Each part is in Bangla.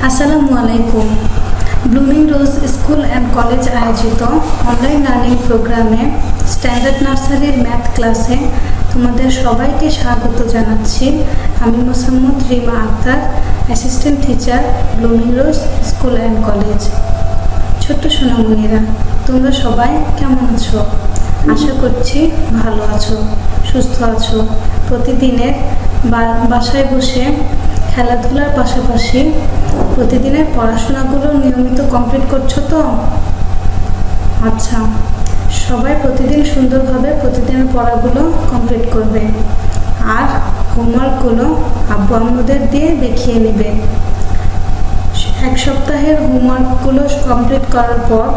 আসসালামু আলাইকুম। Blooming rose school and college আয়োজিত অনলাইন লার্নিং প্রোগ্রামে স্ট্যান্ডার্ড নার্সারির ম্যাথ ক্লাসে তোমাদের সবাইকে স্বাগত জানাচ্ছি। আমি Mosammat Rima Akter, assistant teacher, blooming rose school and college. ছোট্ট সোনামণিরা, তোমরা সবাই কেমন আছো? আশা করছি ভালো আছো, সুস্থ আছো। প্রতিদিনের বাসায় বসে খেলাধুলার পাশাপাশি প্রতিদিনের পড়াশোনাগুলো নিয়মিত কমপ্লিট করছো তো? আচ্ছা, সবাই প্রতিদিন সুন্দরভাবে প্রতিদিনের পড়াগুলো কমপ্লিট করবে আর হোমওয়ার্কগুলো আব্বু আম্মুদের দিয়ে দেখিয়ে নেবে। এক সপ্তাহের হোমওয়ার্কগুলো কমপ্লিট করার পর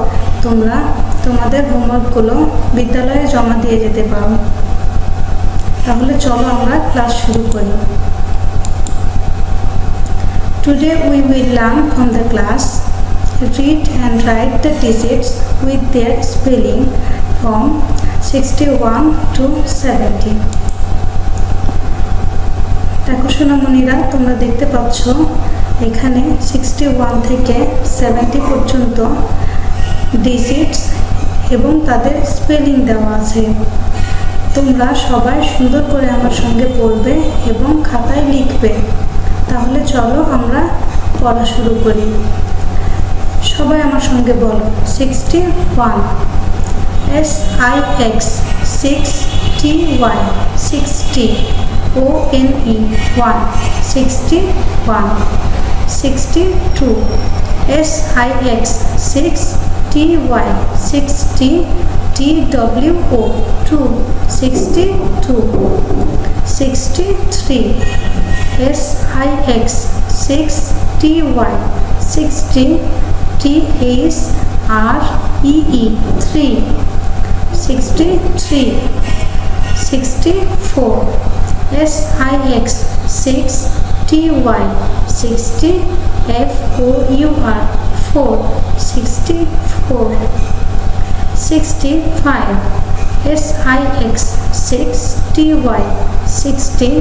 তোমরা তোমাদের হোমওয়ার্কগুলো বিদ্যালয়ে জমা দিয়ে যেতে পারো। তাহলে চলো আমরা ক্লাস শুরু করি। Today we will learn from the class read and write the digits with their spelling from 61 to 70. দেখো সোনামণিরা, তোমরা দেখতে পাচ্ছ এখানে 61 থেকে 70 পর্যন্ত ডিজিটস এবং তাদের স্পেলিং দেওয়া আছে। তোমরা সবাই সুন্দর করে আমার সঙ্গে পড়বে এবং খাতায় লিখবে। তাহলে চলো আমরা পড়া শুরু করি। সবাই আমার সঙ্গে বলো 61, SIX 60, 60, ONE 1, 61, 62, SIX 60, 60, TWO 2, 62, 63, SIX 60, 60, THREE 3, 63, 64, SIX 60, 60, FOUR 4, 64, 65, SIX 60, 60,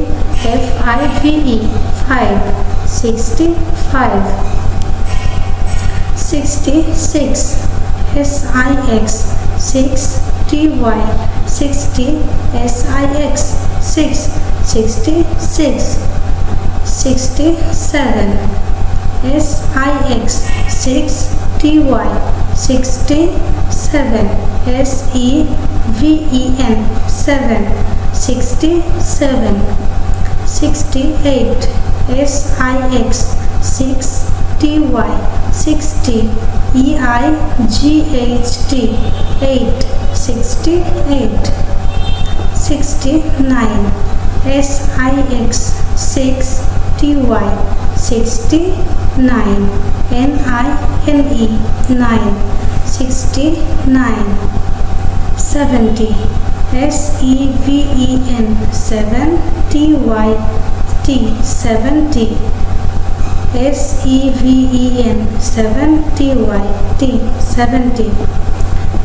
FIVE 5, 65, 66, SIX 60, 60, SIX 6, 66, 67, SIX 60, 67, SEVEN 7, 67, 68, SIX 60, 60, EIGHT 8, 68, 69, SIX 60, 69, NINE 9, 69, 70, SEVEN 7, TYT 70, SEVEN 7, TYT 70।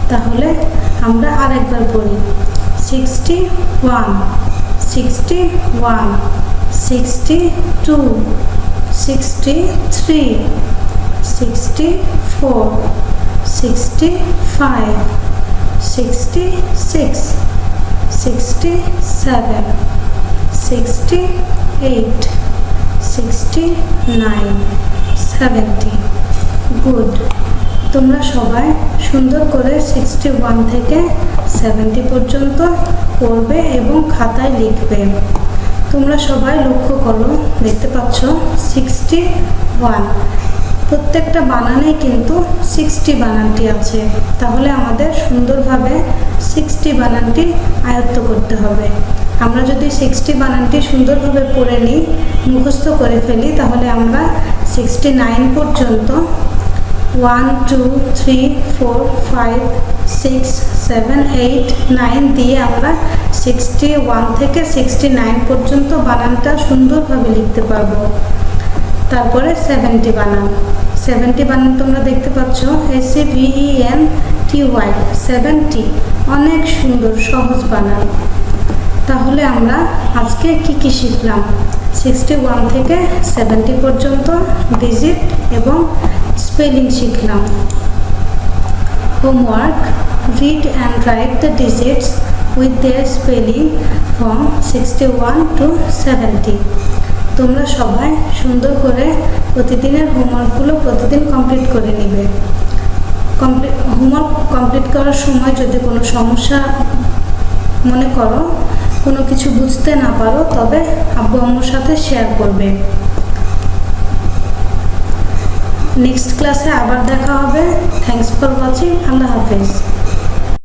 তাহলে আমরা আরেকবার পড়ি 61, 61, 62, 63, 64, 65, 66, 67, 68, 69, 70। গুড। তোমরা সবাই সুন্দর করে 61 থেকে 70 পর্যন্ত পড়বে এবং খাতায় লিখবে। তোমরা সবাই লক্ষ্য করো, দেখতে পাচ্ছ 61, প্রত্যেকটা বানানেই কিন্তু 60 বানানটি আছে। তাহলে আমাদের সুন্দরভাবে 60 বানানটি আয়ত্ত করতে হবে। আমরা যদি 60 বানানটি সুন্দরভাবে পড়ে নিই, মুখস্থ করে ফেলি, তাহলে আমরা 69 পর্যন্ত 1, 2, 3, 4, 5, 6, 7, 8, 9 দিয়ে আমরা 61 থেকে 69 পর্যন্ত বানানটা সুন্দরভাবে লিখতে পারবো। তারপরে 70 বানান, 70 বানান তোমরা দেখতে পাচ্ছ, SEVENTY 70, অনেক সুন্দর সহজ বানান। তাহলে আমরা আজকে কি শিখলাম? 61 থেকে 70 পর্যন্ত ডিজিট এবং স্পেলিং শিখলাম। Homework: read and write the digits with their spelling from 61 to 70। তোমরা সবাই সুন্দর করে প্রতিদিনের হোমওয়ার্কগুলো প্রতিদিন কমপ্লিট করে নেবে। হোমওয়ার্ক কমপ্লিট করার সময় যদি কোনো সমস্যা মনে করো, কোনো কিছু বুঝতে না পারো, তবে আব্বু আম্মুর সাথে শেয়ার করবে। নেক্সট ক্লাসে আবার দেখা হবে। Thanks for watching. আল্লাহ হাফেজ।